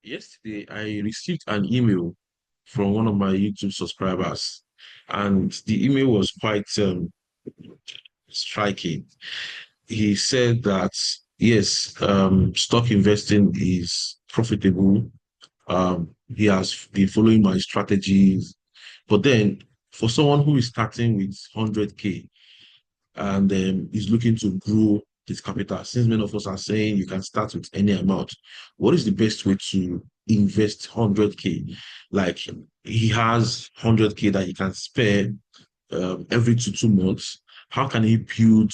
Yesterday, I received an email from one of my YouTube subscribers, and the email was quite striking. He said that yes, stock investing is profitable. He has been following my strategies, but then for someone who is starting with 100K and is looking to grow his capital, since many of us are saying you can start with any amount, what is the best way to invest 100K? Like he has 100K that he can spare every 2 months. How can he build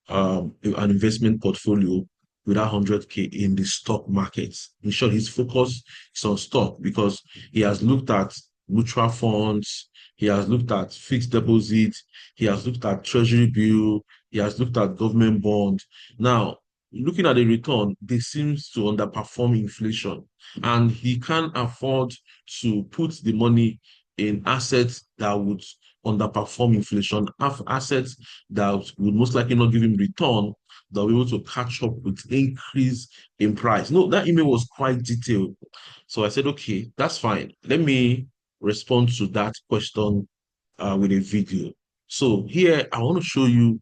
an investment portfolio with that 100K in the stock market? In short, his focus is on stock because he has looked at mutual funds, he has looked at fixed deposit, he has looked at treasury bill, he has looked at government bond. Now, looking at the return, they seems to underperform inflation, and he can't afford to put the money in assets that would underperform inflation, have assets that would most likely not give him return, that will be able to catch up with increase in price. No, that email was quite detailed. So I said, okay, that's fine. Let me respond to that question with a video. So here I want to show you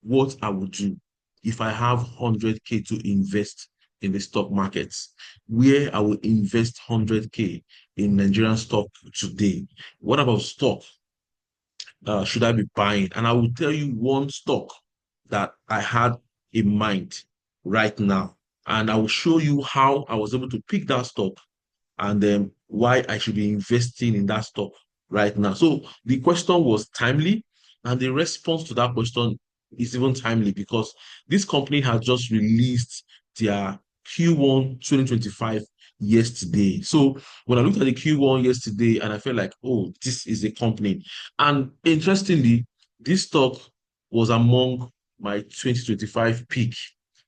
what I would do if I have 100K to invest in the stock markets, where I will invest 100K in Nigerian stock today. What about stock should I be buying? And I will tell you one stock that I had in mind right now. And I will show you how I was able to pick that stock and then why I should be investing in that stock right now. So the question was timely, and the response to that question is even timely because this company has just released their Q1 2025 yesterday. So when I looked at the Q1 yesterday, and I felt like, oh, this is a company. And interestingly, this stock was among my 2025 peak.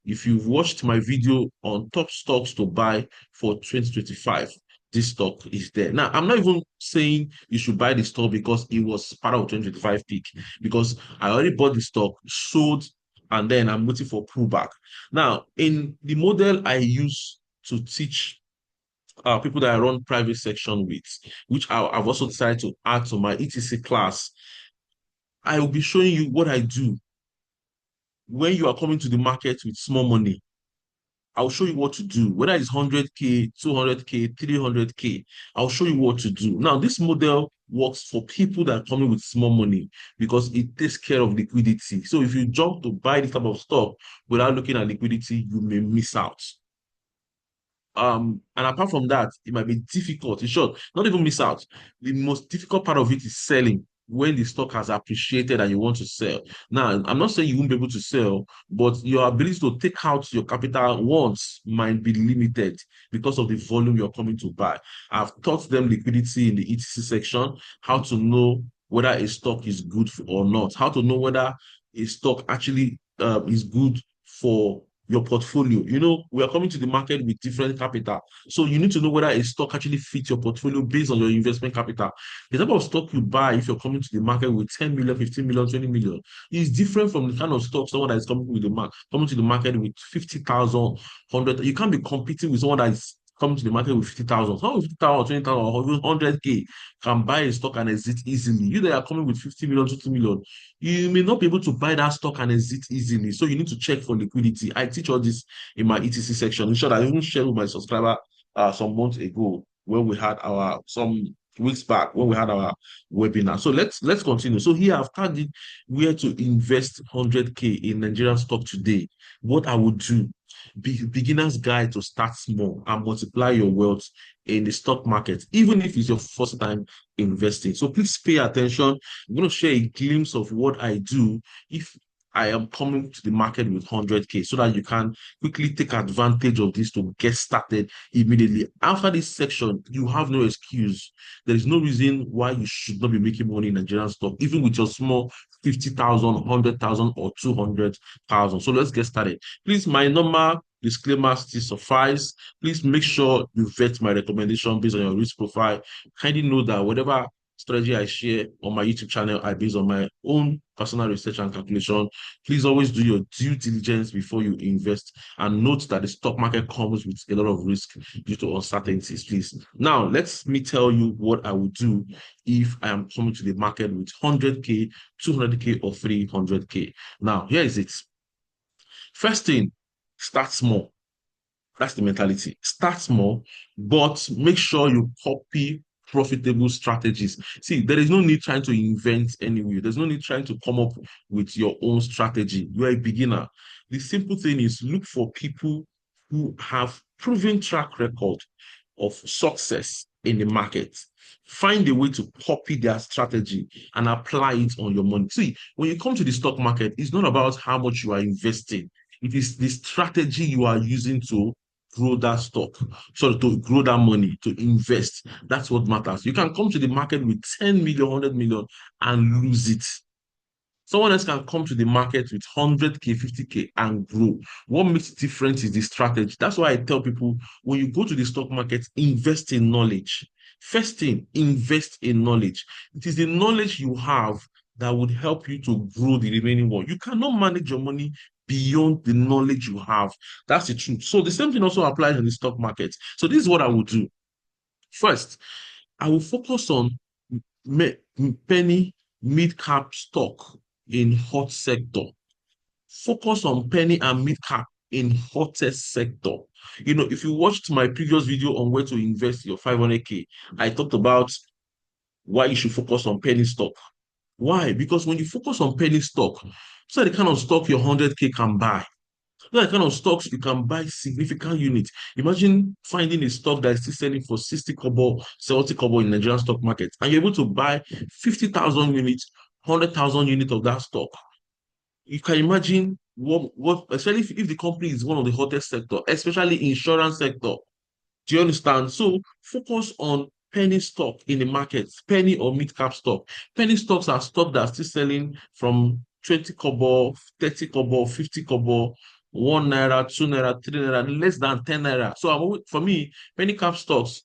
If you've watched my video on top stocks to buy for 2025, this stock is there. Now, I'm not even saying you should buy the stock because it was part of 2025 peak, because I already bought the stock, sold, and then I'm waiting for pullback. Now, in the model I use to teach people that I run private section with, which I've also decided to add to my ETC class, I will be showing you what I do when you are coming to the market with small money. I'll show you what to do, whether it's 100K, 200K, 300K. I'll show you what to do. Now, this model works for people that are coming with small money because it takes care of liquidity. So if you jump to buy this type of stock without looking at liquidity, you may miss out. And apart from that, it might be difficult. In short, not even miss out. The most difficult part of it is selling when the stock has appreciated and you want to sell. Now, I'm not saying you won't be able to sell, but your ability to take out your capital once might be limited because of the volume you're coming to buy. I've taught them liquidity in the ETC section, how to know whether a stock is good or not, how to know whether a stock actually is good for your portfolio. You know, we are coming to the market with different capital. So you need to know whether a stock actually fits your portfolio based on your investment capital. The type of stock you buy if you're coming to the market with 10 million, 15 million, 20 million is different from the kind of stock someone that is coming to the market with 50,000, 100. You can't be competing with someone that is coming to the market with 50,000. Someone with 50,000, 20,000, or 100K can buy a stock and exit easily. You that are coming with 50 million, 20 million, you may not be able to buy that stock and exit easily. So you need to check for liquidity. I teach all this in my ETC section. In short, I even shared with my subscriber some months ago when we had our some weeks back when we had our webinar. So let's continue. So here I've targeted where to invest 100K in Nigerian stock today. What I would do, beginner's guide to start small and multiply your wealth in the stock market, even if it's your first time investing. So please pay attention. I'm going to share a glimpse of what I do if I am coming to the market with 100K so that you can quickly take advantage of this to get started immediately. After this section, you have no excuse. There is no reason why you should not be making money in Nigerian stock, even with your small 50,000, 100,000, or 200,000. So let's get started. Please, my normal disclaimer still suffice. Please make sure you vet my recommendation based on your risk profile. Kindly know that whatever strategy I share on my YouTube channel are based on my own personal research and calculation. Please always do your due diligence before you invest, and note that the stock market comes with a lot of risk due to uncertainties, please. Now, let me tell you what I would do if I am coming to the market with 100K, 200K, or 300K. Now, here is it. First thing, start small. That's the mentality. Start small, but make sure you copy profitable strategies. See, there is no need trying to invent anyway. There's no need trying to come up with your own strategy. You're a beginner. The simple thing is look for people who have proven track record of success in the market. Find a way to copy their strategy and apply it on your money. See, when you come to the stock market, it's not about how much you are investing. It is the strategy you are using to grow that stock, so to grow that money, to invest. That's what matters. You can come to the market with 10 million, 100 million and lose it. Someone else can come to the market with 100K, 50K and grow. What makes it different is the strategy. That's why I tell people when you go to the stock market, invest in knowledge. First thing, invest in knowledge. It is the knowledge you have that would help you to grow the remaining one. You cannot manage your money beyond the knowledge you have. That's the truth. So the same thing also applies in the stock market. So this is what I would do. First, I will focus on penny mid-cap stock in hot sector. Focus on penny and mid-cap in hottest sector. You know, if you watched my previous video on where to invest your 500K, I talked about why you should focus on penny stock. Why? Because when you focus on penny stock, so the kind of stock your 100K can buy. Those are the kind of stocks you can buy significant units. Imagine finding a stock that is still selling for 60 kobo, 70 kobo in Nigerian stock market, and you're able to buy 50,000 units, 100,000 units of that stock. You can imagine what especially if the company is one of the hottest sector, especially insurance sector. Do you understand? So focus on penny stock in the market, penny or mid-cap stock. Penny stocks are stock that are still selling from 20 kobo, 30 kobo, 50 kobo, 1 naira, 2 naira, 3 naira, less than 10 naira. So for me, penny cap stocks,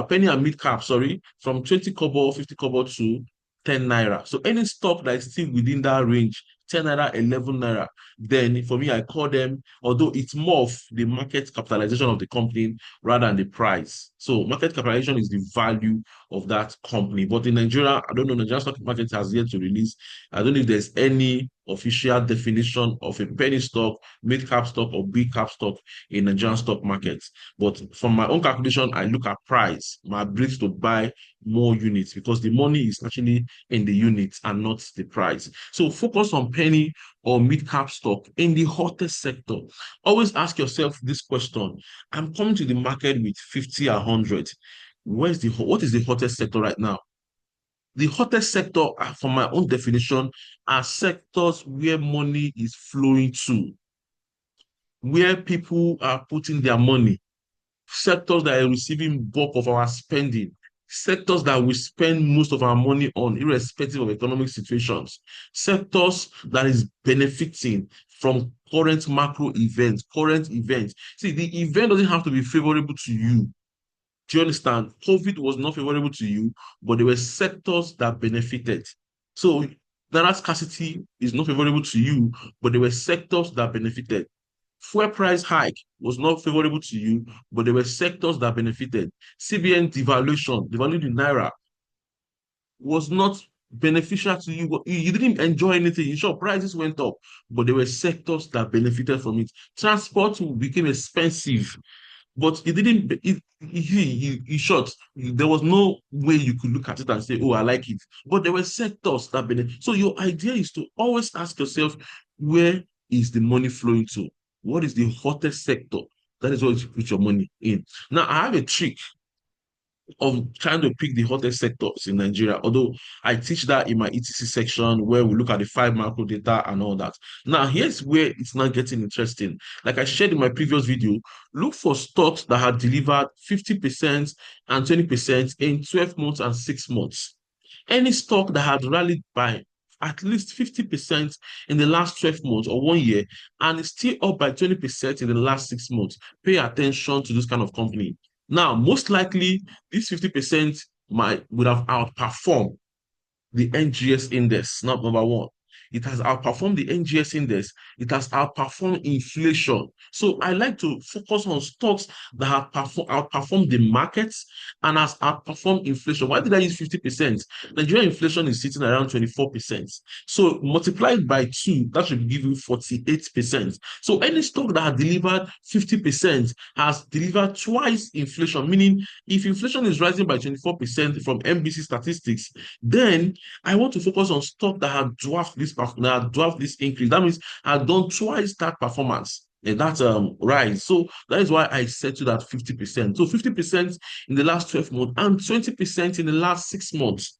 penny and mid-cap, sorry, from 20 kobo, 50 kobo to 10 naira. So any stock that is still within that range, 10 naira, 11 naira, then for me, I call them, although it's more of the market capitalization of the company rather than the price. So market capitalization is the value of that company. But in Nigeria, I don't know, Nigerian stock market has yet to release. I don't know if there's any official definition of a penny stock, mid-cap stock, or big-cap stock in Nigerian stock markets. But from my own calculation, I look at price, my ability to buy more units, because the money is actually in the units and not the price. So focus on penny or mid-cap stock in the hottest sector. Always ask yourself this question. I'm coming to the market with 50 or 100. What is the hottest sector right now? The hottest sector, from my own definition, are sectors where money is flowing to, where people are putting their money, sectors that are receiving bulk of our spending, sectors that we spend most of our money on, irrespective of economic situations, sectors that is benefiting from current macro events, current events. See, the event doesn't have to be favorable to you. Do you understand? COVID was not favorable to you, but there were sectors that benefited. So naira scarcity is not favorable to you, but there were sectors that benefited. Fuel price hike was not favorable to you, but there were sectors that benefited. CBN devaluation, devaluing the naira, was not beneficial to you. You didn't enjoy anything. In short, prices went up, but there were sectors that benefited from it. Transport became expensive, but it didn't. In short, there was no way you could look at it and say, "Oh, I like it." But there were sectors that benefit. So your idea is to always ask yourself, where is the money flowing to? What is the hottest sector? That is what you put your money in. Now, I have a trick of trying to pick the hottest sectors in Nigeria. Although I teach that in my ETC section where we look at the 5 macro data and all that. Now, here's where it's not getting interesting. Like I shared in my previous video, look for stocks that had delivered 50% and 20% in 12 months and 6 months. Any stock that had rallied by at least 50% in the last 12 months or 1 year and is still up by 20% in the last 6 months, pay attention to this kind of company. Now, most likely, this 50% would have outperformed the NGS index, not number one. It has outperformed the NGS index. It has outperformed inflation. So I like to focus on stocks that have outperformed the markets and has outperformed inflation. Why did I use 50%? Nigerian inflation is sitting around 24%. So multiplied by two, that should give you 48%. So any stock that has delivered 50% has delivered twice inflation, meaning if inflation is rising by 24% from MBC statistics, then I want to focus on stock that have dwarfed this increase. That means I've done twice that performance. And that's rise. So that is why I set to that 50%. So 50% in the last 12 months and 20% in the last 6 months.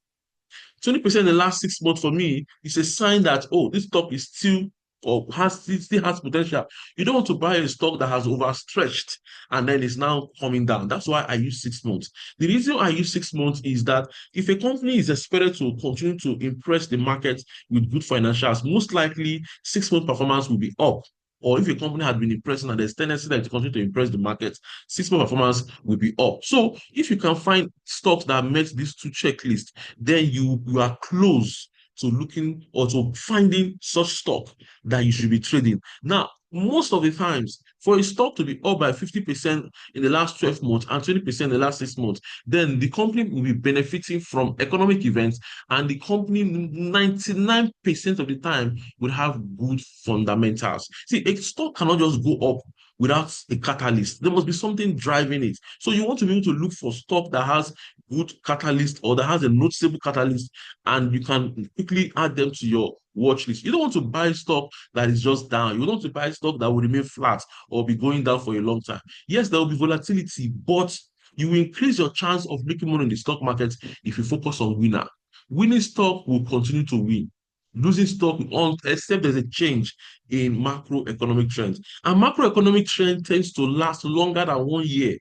20% in the last 6 months for me is a sign that, oh, this stock is still or still has potential. You don't want to buy a stock that has overstretched and then is now coming down. That's why I use 6 months. The reason I use 6 months is that if a company is expected to continue to impress the market with good financials, most likely 6 month performance will be up. Or if a company had been impressing and there's tendency that to continue to impress the market, 6 month performance will be up. So if you can find stocks that met these two checklists, then you are close to looking or to finding such stock that you should be trading. Now, most of the times, for a stock to be up by 50% in the last 12 months and 20% in the last 6 months, then the company will be benefiting from economic events, and the company 99% of the time will have good fundamentals. See, a stock cannot just go up without a catalyst. There must be something driving it. So you want to be able to look for stock that has good catalyst or that has a noticeable catalyst, and you can quickly add them to your watch list. You don't want to buy stock that is just down. You don't want to buy stock that will remain flat or be going down for a long time. Yes, there will be volatility, but you will increase your chance of making money in the stock market if you focus on winner. Winning stock will continue to win. Losing stock on except there's a change in macroeconomic trends. And macroeconomic trend tends to last longer than 1 year.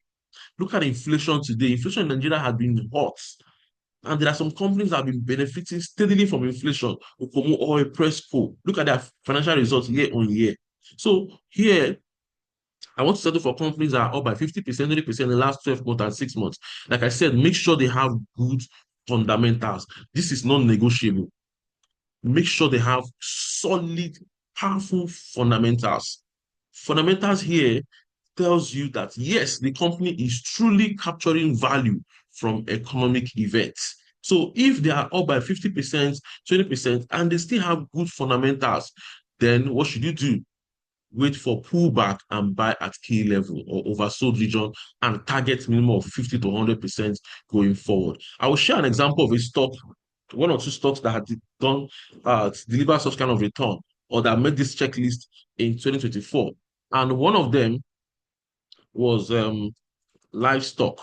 Look at inflation today. Inflation in Nigeria has been hot. And there are some companies that have been benefiting steadily from inflation. Okomo Oil, Presco. Look at their financial results year on year. So here, I want to settle for companies that are up by 50%, 20% in the last 12 months and 6 months. Like I said, make sure they have good fundamentals. This is non-negotiable. Make sure they have solid, powerful fundamentals. Fundamentals here tells you that yes, the company is truly capturing value from economic events. So if they are up by 50%, 20%, and they still have good fundamentals, then what should you do? Wait for pullback and buy at key level or oversold region and target minimum of 50 to 100% going forward. I will share an example of a stock, one or two stocks that had done deliver such kind of return or that made this checklist in 2024. And one of them was livestock.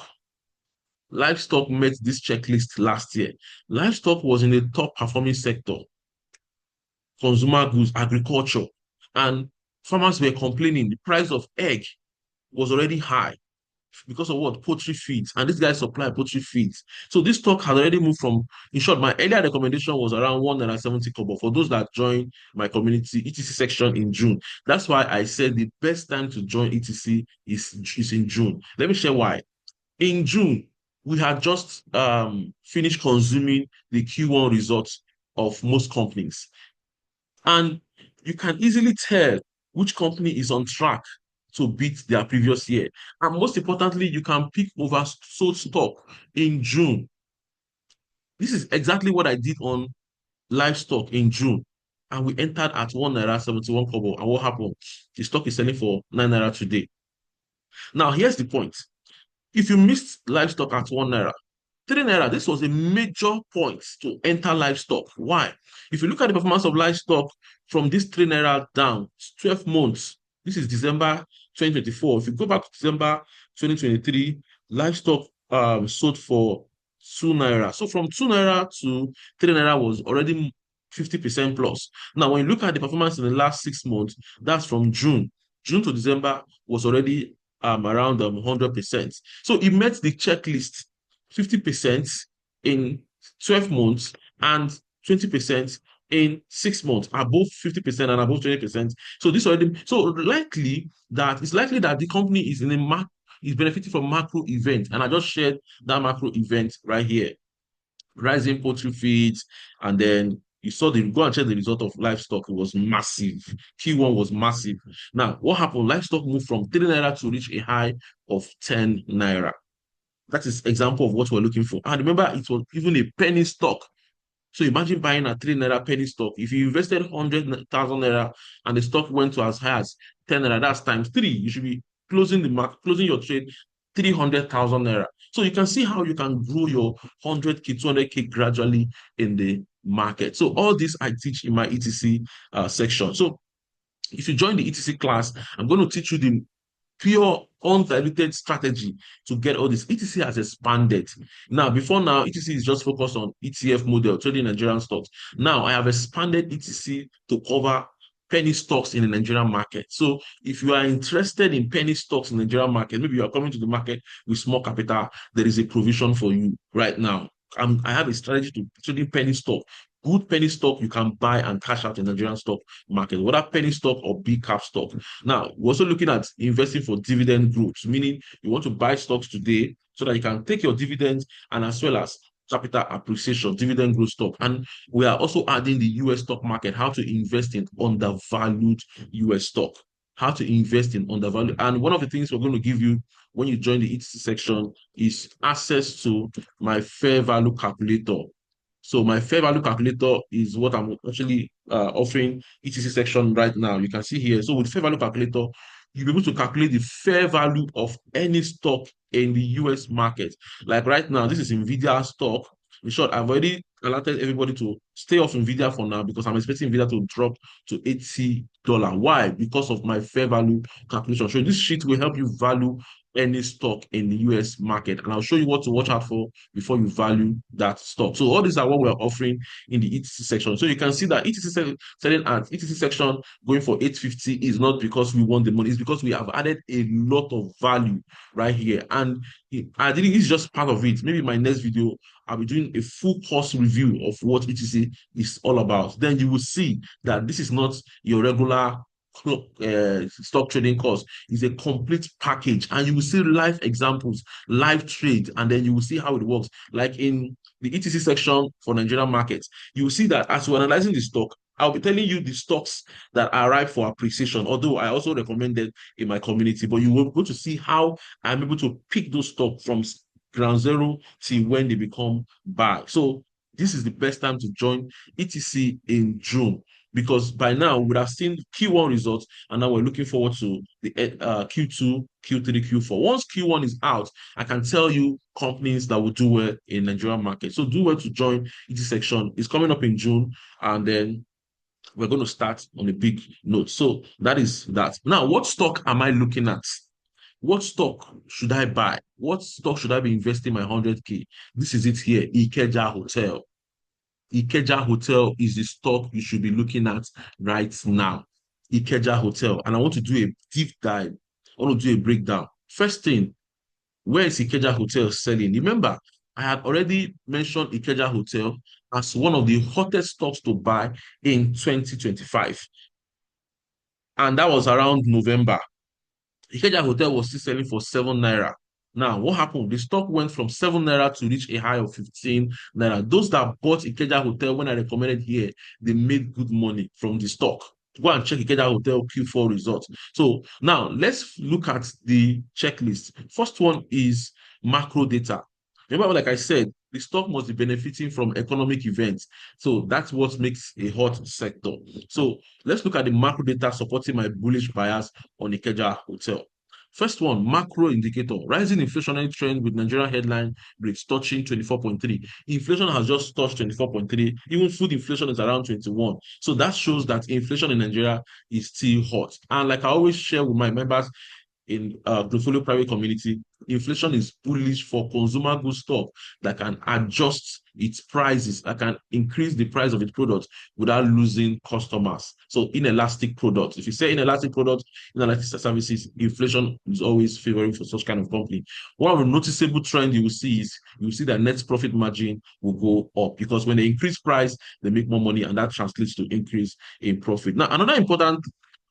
Livestock met this checklist last year. Livestock was in the top performing sector, consumer goods, agriculture, and farmers were complaining the price of egg was already high because of what? Poultry feeds. And this guy supply poultry feeds. So this stock had already moved from, in short, my earlier recommendation was around 170 kobo for those that joined my community ETC section in June. That's why I said the best time to join ETC is in June. Let me share why. In June, we had just finished consuming the Q1 results of most companies. And you can easily tell which company is on track to beat their previous year. And most importantly, you can pick oversold stock in June. This is exactly what I did on livestock in June. And we entered at 1 naira 71 kobo. And what happened? The stock is selling for 9 naira today. Now, here's the point. If you missed livestock at 1 naira, 3 naira, this was a major point to enter livestock. Why? If you look at the performance of livestock from this 3 naira down, 12 months, this is December 2024. If you go back to December 2023, livestock sold for 2 naira. So from 2 naira to 3 naira was already 50% plus. Now, when you look at the performance in the last 6 months, that's from June. June to December was already around 100%. So it met the checklist 50% in 12 months and 20% in 6 months, above 50% and above 20%. So this already, so likely that it's likely that the company is is benefiting from macro event. And I just shared that macro event right here. Rising poultry feeds, and then you saw the go and check the result of livestock. It was massive. Q1 was massive. Now, what happened? Livestock moved from 3 naira to reach a high of 10 naira. That is example of what we're looking for. And remember, it was even a penny stock. So imagine buying a 3 naira penny stock. If you invested 100,000 naira and the stock went to as high as 10 naira, that's times three. You should be closing the market, closing your trade 300,000 naira. So you can see how you can grow your 100K, 200K gradually in the market. So all this I teach in my ETC section. So if you join the ETC class, I'm going to teach you the pure undiluted strategy to get all this. ETC has expanded. Now, before now, ETC is just focused on ETF model, trading Nigerian stocks. Now, I have expanded ETC to cover penny stocks in the Nigerian market. So if you are interested in penny stocks in the Nigerian market, maybe you are coming to the market with small capital, there is a provision for you right now. I have a strategy to trading penny stock. Good penny stock you can buy and cash out in the Nigerian stock market, whether penny stock or big cap stock. Now, we're also looking at investing for dividend growth, meaning you want to buy stocks today so that you can take your dividends and as well as capital appreciation, dividend growth stock. And we are also adding the US stock market, how to invest in undervalued US stock, how to invest in undervalued. And one of the things we're going to give you when you join the ETC section is access to my fair value calculator. So my fair value calculator is what I'm actually offering ETC section right now. You can see here. So with fair value calculator, you'll be able to calculate the fair value of any stock in the US market. Like right now, this is Nvidia stock. In short, I've already alerted everybody to stay off Nvidia for now because I'm expecting Nvidia to drop to $80. Why? Because of my fair value calculation. So this sheet will help you value any stock in the US market. And I'll show you what to watch out for before you value that stock. So all these are what we're offering in the ETC section. So you can see that ETC selling at ETC section going for 850 is not because we want the money, it's because we have added a lot of value right here. And I think it's just part of it. Maybe my next video, I'll be doing a full course review of what ETC is all about. Then you will see that this is not your regular stock trading course. Is a complete package, and you will see live examples, live trade, and then you will see how it works. Like in the ETC section for Nigerian markets, you will see that as we're analyzing the stock, I'll be telling you the stocks that are ripe for appreciation, although I also recommend it in my community. But you will go to see how I'm able to pick those stocks from ground zero till when they become buy. So this is the best time to join ETC in June, because by now we would have seen Q1 results, and now we're looking forward to the Q2, Q3, Q4. Once Q1 is out, I can tell you companies that will do well in Nigerian market. So do well to join ET section. It's coming up in June, and then we're going to start on a big note. So that is that. Now, what stock am I looking at? What stock should I buy? What stock should I be investing my 100K? This is it here, Ikeja Hotel. Ikeja Hotel is the stock you should be looking at right now. Ikeja Hotel. And I want to do a deep dive. I want to do a breakdown. First thing, where is Ikeja Hotel selling? Remember, I had already mentioned Ikeja Hotel as one of the hottest stocks to buy in 2025. And that was around November. Ikeja Hotel was still selling for 7 naira. Now, what happened? The stock went from 7 naira to reach a high of 15 naira. Those that bought Ikeja Hotel when I recommended here, they made good money from the stock. Go and check Ikeja Hotel Q4 results. So now let's look at the checklist. First one is macro data. Remember, like I said, the stock must be benefiting from economic events. So that's what makes a hot sector. So let's look at the macro data supporting my bullish bias on Ikeja Hotel. First one, macro indicator, rising inflationary trend with Nigerian headline rates touching 24.3. Inflation has just touched 24.3. Even food inflation is around 21. So that shows that inflation in Nigeria is still hot. And like I always share with my members, in portfolio private community, inflation is bullish for consumer goods stock that can adjust its prices, that can increase the price of its products without losing customers. So inelastic products. If you say inelastic products, inelastic services, inflation is always favoring for such kind of company. One of the noticeable trend you will see is you will see that net profit margin will go up, because when they increase price, they make more money, and that translates to increase in profit. Now, another important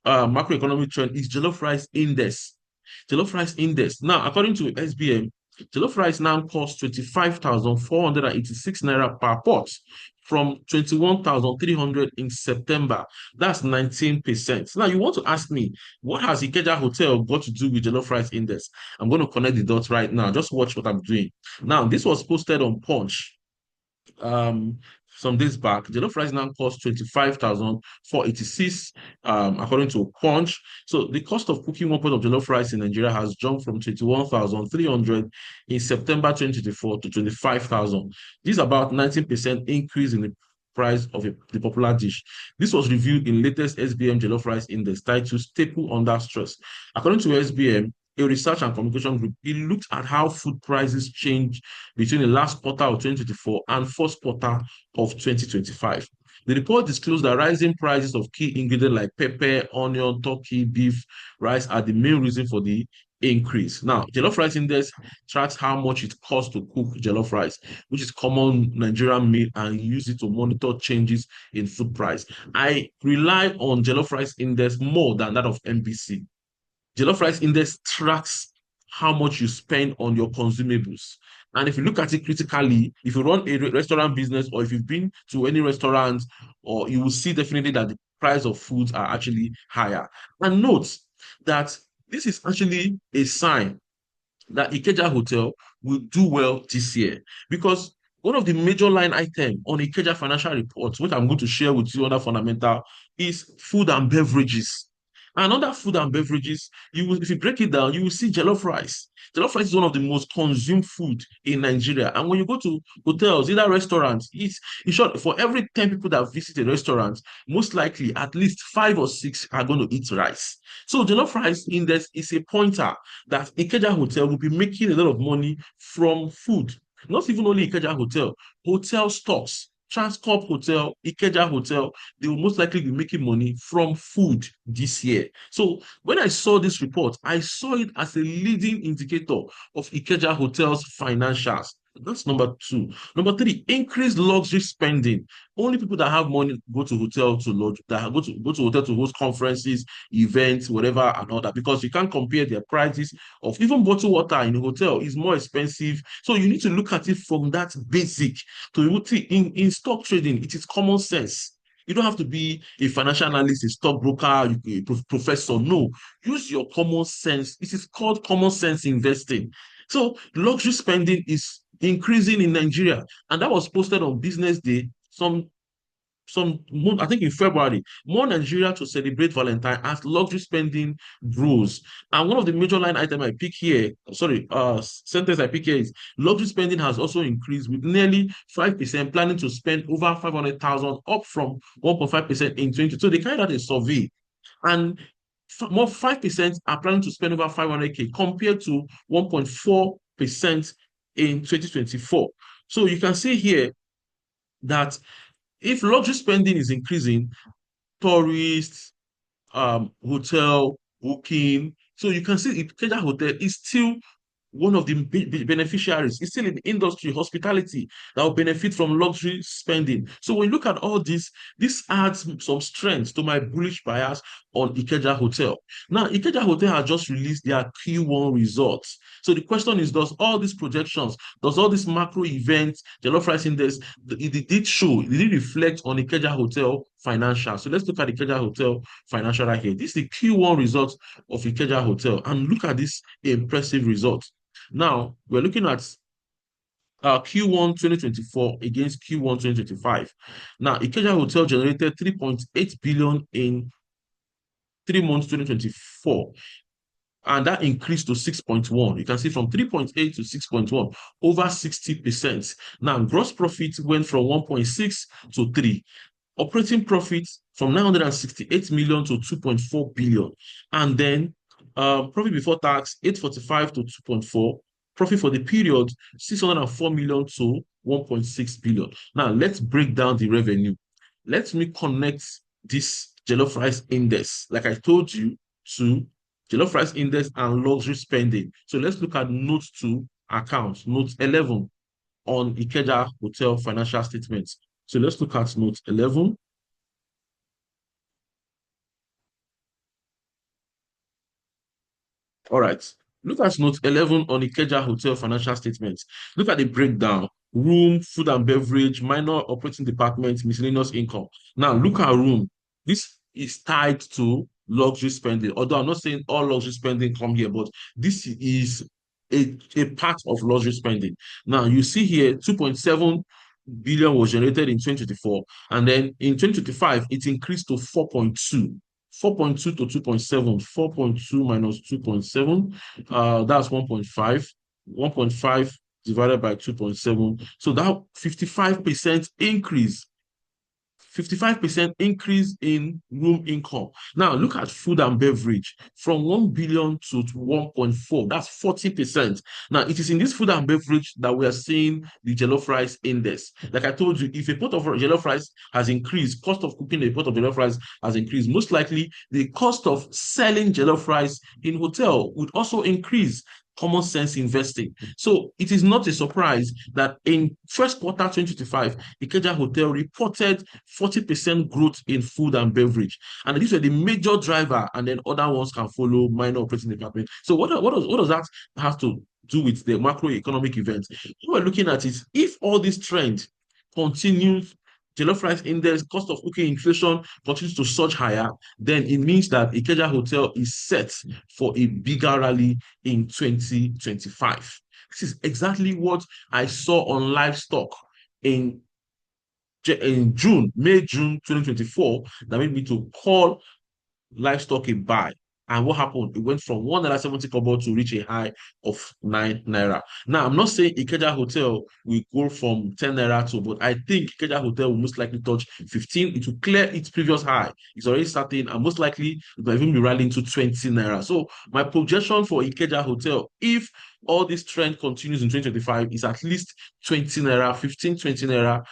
macroeconomic trend is jollof rice index. Jollof rice index. Now, according to SBM, jollof rice now costs 25,486 naira per pot from 21,300 in September. That's 19%. Now, you want to ask me, what has Ikeja Hotel got to do with jollof rice index? I'm going to connect the dots right now. Just watch what I'm doing. Now, this was posted on Punch um some days back. Jollof rice now costs 25,486 according to Punch. So the cost of cooking one pot of jollof rice in Nigeria has jumped from 21,300 in September 2024 to 25,000. This is about 19% increase in the price of the popular dish. This was reviewed in latest SBM jollof rice index titled Staple Under Stress. According to SBM, a research and communication group, it looked at how food prices changed between the last quarter of 2024 and first quarter of 2025. The report disclosed that rising prices of key ingredients like pepper, onion, turkey, beef, rice are the main reason for the increase. Now, jollof rice index tracks how much it costs to cook jollof rice, which is common Nigerian meal, and use it to monitor changes in food price. I rely on jollof rice index more than that of MBC. Jollof rice index tracks how much you spend on your consumables. And if you look at it critically, if you run a restaurant business or if you've been to any restaurant, or you will see definitely that the price of foods are actually higher. And note that this is actually a sign that Ikeja Hotel will do well this year, because one of the major line items on Ikeja financial reports, which I'm going to share with you under fundamental, is food and beverages. And under food and beverages, if you break it down, you will see jollof rice. Jollof rice is one of the most consumed food in Nigeria. And when you go to hotels, either restaurants, it's in short, for every 10 people that visit a restaurant, most likely at least 5 or 6 are going to eat rice. So jollof rice index is a pointer that Ikeja Hotel will be making a lot of money from food. Not even only Ikeja Hotel, hotel stocks, Transcorp Hotel, Ikeja Hotel, they will most likely be making money from food this year. So when I saw this report, I saw it as a leading indicator of Ikeja Hotel's financials. That's number two. Number three, increased luxury spending. Only people that have money go to hotel to lodge, that go to hotel to host conferences, events, whatever, and all that. Because you can't compare their prices of even bottled water in a hotel is more expensive. So you need to look at it from that basic to in stock trading. It is common sense. You don't have to be a financial analyst, a stockbroker, a professor. No, use your common sense. It is called common sense investing. So luxury spending is increasing in Nigeria, and that was posted on Business Day some month, I think in February, more Nigeria to celebrate Valentine as luxury spending grows. And one of the major line items I pick here, sorry, sentence I pick here is luxury spending has also increased with nearly 5% planning to spend over 500,000, up from 1.5% in 20. So they carried out a survey, and more 5% are planning to spend over 500K compared to 1.4% in 2024. So you can see here that if luxury spending is increasing, tourists, hotel booking, so you can see Ikeja Hotel is still one of the beneficiaries. It's still in the industry, hospitality, that will benefit from luxury spending. So when you look at all this adds some strength to my bullish bias on Ikeja Hotel. Now, Ikeja Hotel has just released their Q1 results. So the question is, does all these projections, does all these macro events, jollof rice index, it did show, it did reflect on Ikeja Hotel financial. So let's look at Ikeja Hotel financial right here. This is the Q1 results of Ikeja Hotel, and look at this impressive result. Now, we're looking at Q1 2024 against Q1 2025. Now, Ikeja Hotel generated 3.8 billion in 3 months 2024, and that increased to 6.1. You can see from 3.8 to 6.1, over 60%. Now, gross profit went from 1.6 to 3. Operating profit from 968 million to 2.4 billion. And then profit before tax, 845 to 2.4. Profit for the period, 604 million to 1.6 billion. Now, let's break down the revenue. Let me connect this jollof rice index, like I told you, to jollof rice index and luxury spending. So let's look at note 2 accounts, note 11 on Ikeja Hotel financial statements. So let's look at note 11. All right. Look at note 11 on Ikeja Hotel financial statements. Look at the breakdown. Room, food and beverage, minor operating department, miscellaneous income. Now, look at room. This is tied to luxury spending. Although I'm not saying all luxury spending come here, but this is a part of luxury spending. Now, you see here 2.7 billion was generated in 2024, and then in 2025, it increased to 4.2. 4.2 to 2.7, 4.2 minus 2.7, that's 1.5. 1.5 divided by 2.7. So that 55% increase 55% increase in room income. Now, look at food and beverage from 1 billion to 1.4. That's 40%. Now, it is in this food and beverage that we are seeing the jollof rice index. Like I told you, if a pot of jollof rice has increased, cost of cooking a pot of jollof rice has increased, most likely the cost of selling jollof rice in hotel would also increase. Common sense investing. So it is not a surprise that in first quarter 2025, Ikeja Hotel reported 40% growth in food and beverage. And these were the major driver, and then other ones can follow, minor operating department. So what does that have to do with the macroeconomic events? What we're looking at is if all these trends continues, jollof rice index, cost of cooking inflation continues to surge higher, then it means that Ikeja Hotel is set for a bigger rally in 2025. This is exactly what I saw on livestock in June, June 2024, that made me to call livestock a buy. And what happened? It went from 1.70 kobo to reach a high of 9 naira. Now, I'm not saying Ikeja Hotel will go from 10 naira to, but I think Ikeja Hotel will most likely touch 15. It will clear its previous high. It's already starting, and most likely it will even be rallying to 20 naira. So, my projection for Ikeja Hotel, if all this trend continues in 2025, is at least 20 naira, 15, 20 naira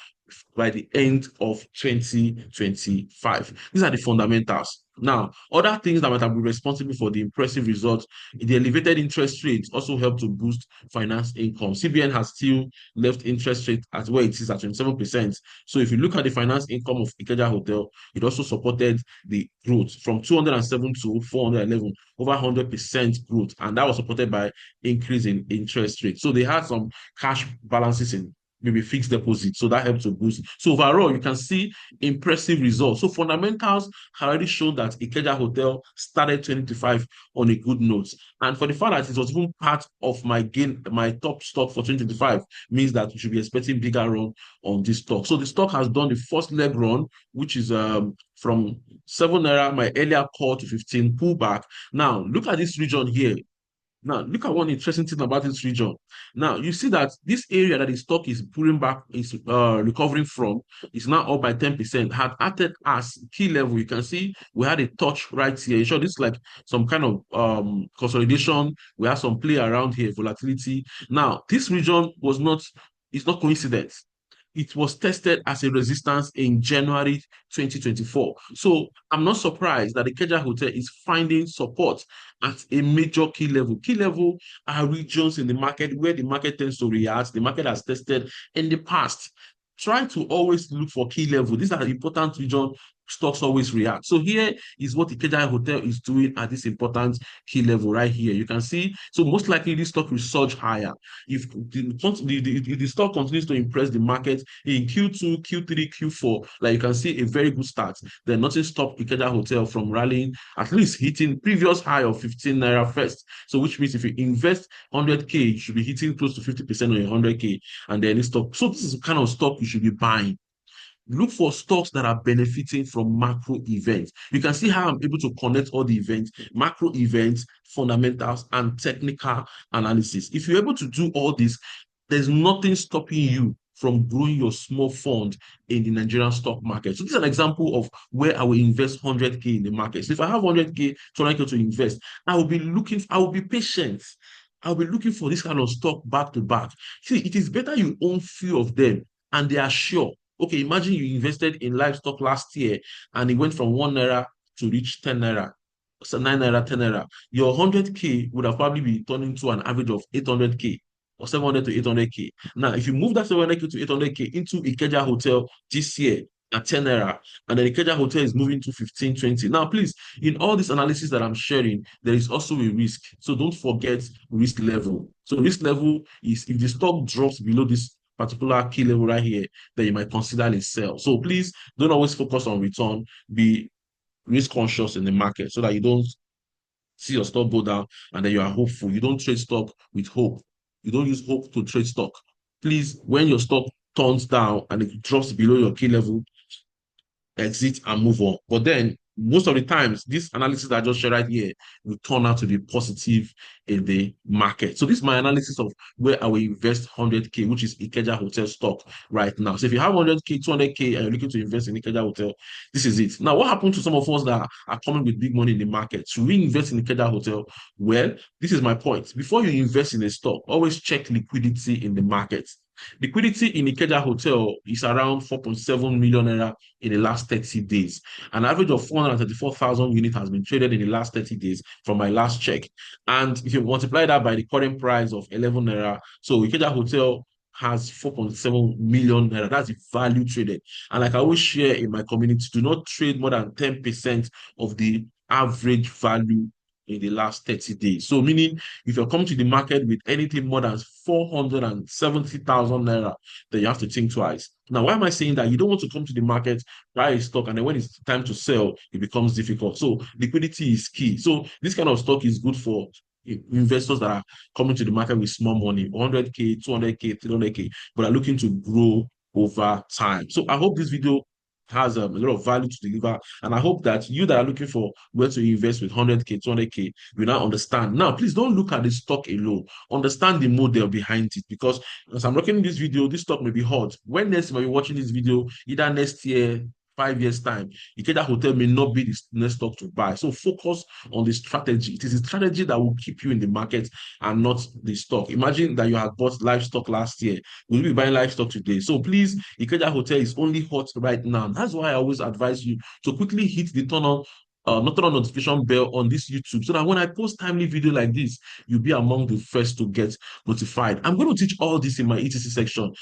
by the end of 2025. These are the fundamentals. Now, other things that might have been responsible for the impressive results, the elevated interest rates also help to boost finance income. CBN has still left interest rate at where it is at 27%. So if you look at the finance income of Ikeja Hotel, it also supported the growth from 207 to 411, over 100% growth. And that was supported by increase in interest rate. So they had some cash balances in maybe fixed deposit. So that helps to boost. So overall, you can see impressive results. So fundamentals have already shown that Ikeja Hotel started 2025 on a good note. And for the fact that it was even part of my gain, my top stock for 2025 means that we should be expecting bigger run on this stock. So the stock has done the first leg run, which is from 7 naira, my earlier call to 15 pullback. Now look at this region here. Now, look at one interesting thing about this region. Now, you see that this area that the stock is pulling back, is recovering from, is now up by 10%, had acted as key level. You can see we had a touch right here. You sure this is like some kind of consolidation. We have some play around here, volatility. Now, this region was not, it's not coincidence. It was tested as a resistance in January 2024. So I'm not surprised that the Keja Hotel is finding support at a major key level. Key level are regions in the market where the market tends to react. The market has tested in the past. Try to always look for key level. These are important regions stocks always react. So here is what the Keja Hotel is doing at this important key level right here. You can see, so most likely this stock will surge higher. If the stock continues to impress the market in Q2, Q3, Q4, like you can see a very good start, then nothing stopped Ikeja Hotel from rallying, at least hitting previous high of 15 naira first. So which means if you invest 100k, you should be hitting close to 50% on your 100k, and then this stock. So this is the kind of stock you should be buying. Look for stocks that are benefiting from macro events. You can see how I'm able to connect all the events, macro events, fundamentals, and technical analysis. If you're able to do all this, there's nothing stopping you from growing your small fund in the Nigerian stock market. So this is an example of where I will invest 100k in the market. So if I have 100k, 200k to invest, I will be patient. I'll be looking for this kind of stock back to back. See, it is better you own few of them and they are sure. Okay, imagine you invested in livestock last year and it went from 1 naira to reach 10 naira. So 9 naira, 10 naira. Your 100k would have probably been turning to an average of 800k or 700 to 800k. Now, if you move that 700k to 800k into Ikeja Hotel this year, at 10 naira, and then the Ikeja Hotel is moving to 15, 20. Now, please, in all this analysis that I'm sharing, there is also a risk. So don't forget risk level. So risk level is if the stock drops below this particular key level right here, then you might consider a sell. So please don't always focus on return. Be risk conscious in the market so that you don't see your stock go down and then you are hopeful. You don't trade stock with hope. You don't use hope to trade stock. Please, when your stock turns down and it drops below your key level, exit and move on. But then most of the times, this analysis that I just shared right here will turn out to be positive in the market. So this is my analysis of where I will invest 100K, which is Ikeja Hotel stock right now. So if you have 100K, 200K, and you're looking to invest in Ikeja Hotel, this is it. Now, what happened to some of us that are coming with big money in the market? Should we invest in Ikeja Hotel? Well, this is my point. Before you invest in a stock, always check liquidity in the market. Liquidity in Ikeja Hotel is around 4.7 million naira in the last 30 days. An average of 434,000 units has been traded in the last 30 days from my last check. And if you multiply that by the current price of 11 naira, so Ikeja Hotel has 4.7 million naira. That's the value traded. And like I always share in my community, do not trade more than 10% of the average value in the last 30 days. So meaning if you're coming to the market with anything more than 470,000 naira, then you have to think twice. Now, why am I saying that? You don't want to come to the market, buy a stock, and then when it's time to sell, it becomes difficult. So liquidity is key. So this kind of stock is good for investors that are coming to the market with small money, 100K, 200K, 300K, but are looking to grow over time. So I hope this video has a lot of value to deliver. And I hope that you that are looking for where to invest with 100K, 200K, you now understand. Now, please don't look at the stock alone. Understand the model behind it. Because as I'm looking at this video, this stock may be hot. When next you might be watching this video, either next year, 5 years' time, Ikeda Hotel may not be the next stock to buy. So focus on the strategy. It is a strategy that will keep you in the market and not the stock. Imagine that you had bought livestock last year. Will you be buying livestock today? So please, Ikeda Hotel is only hot right now. That's why I always advise you to quickly hit the turn on notification bell on this YouTube so that when I post timely video like this, you'll be among the first to get notified. I'm going to teach all this in my ETC section.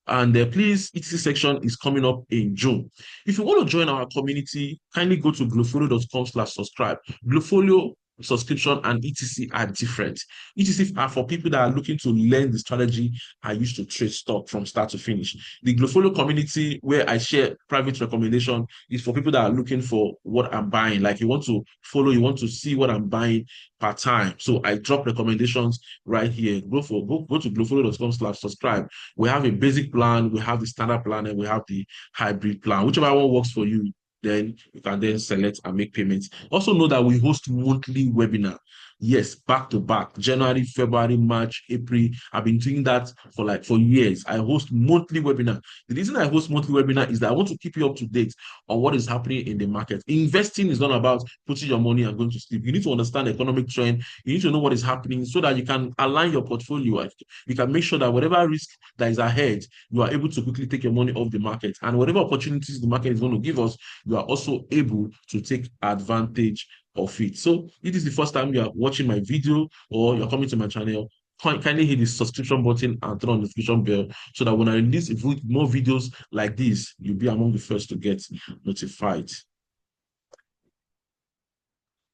And please, ETC section is coming up in June. If you want to join our community, kindly go to glowfolio.com/subscribe. Glowfolio subscription and ETC are different. ETC are for people that are looking to learn the strategy I used to trade stock from start to finish. The Glowfolio community, where I share private recommendation, is for people that are looking for what I'm buying. Like you want to follow, you want to see what I'm buying per time. So I drop recommendations right here. Go to glowfolio.com/subscribe. We have a basic plan, we have the standard plan, and we have the hybrid plan. Whichever one works for you, then you can then select and make payments. Also know that we host monthly webinar. Yes, back to back, January, February, March, April. I've been doing that for years. I host monthly webinar. The reason I host monthly webinar is that I want to keep you up to date on what is happening in the market. Investing is not about putting your money and going to sleep. You need to understand economic trend. You need to know what is happening so that you can align your portfolio. You can make sure that whatever risk that is ahead, you are able to quickly take your money off the market. And whatever opportunities the market is going to give us, you are also able to take advantage of it. So if this is the first time you are watching my video or you're coming to my channel, kindly hit the subscription button and turn on the notification bell so that when I release more videos like this, you'll be among the first to get notified.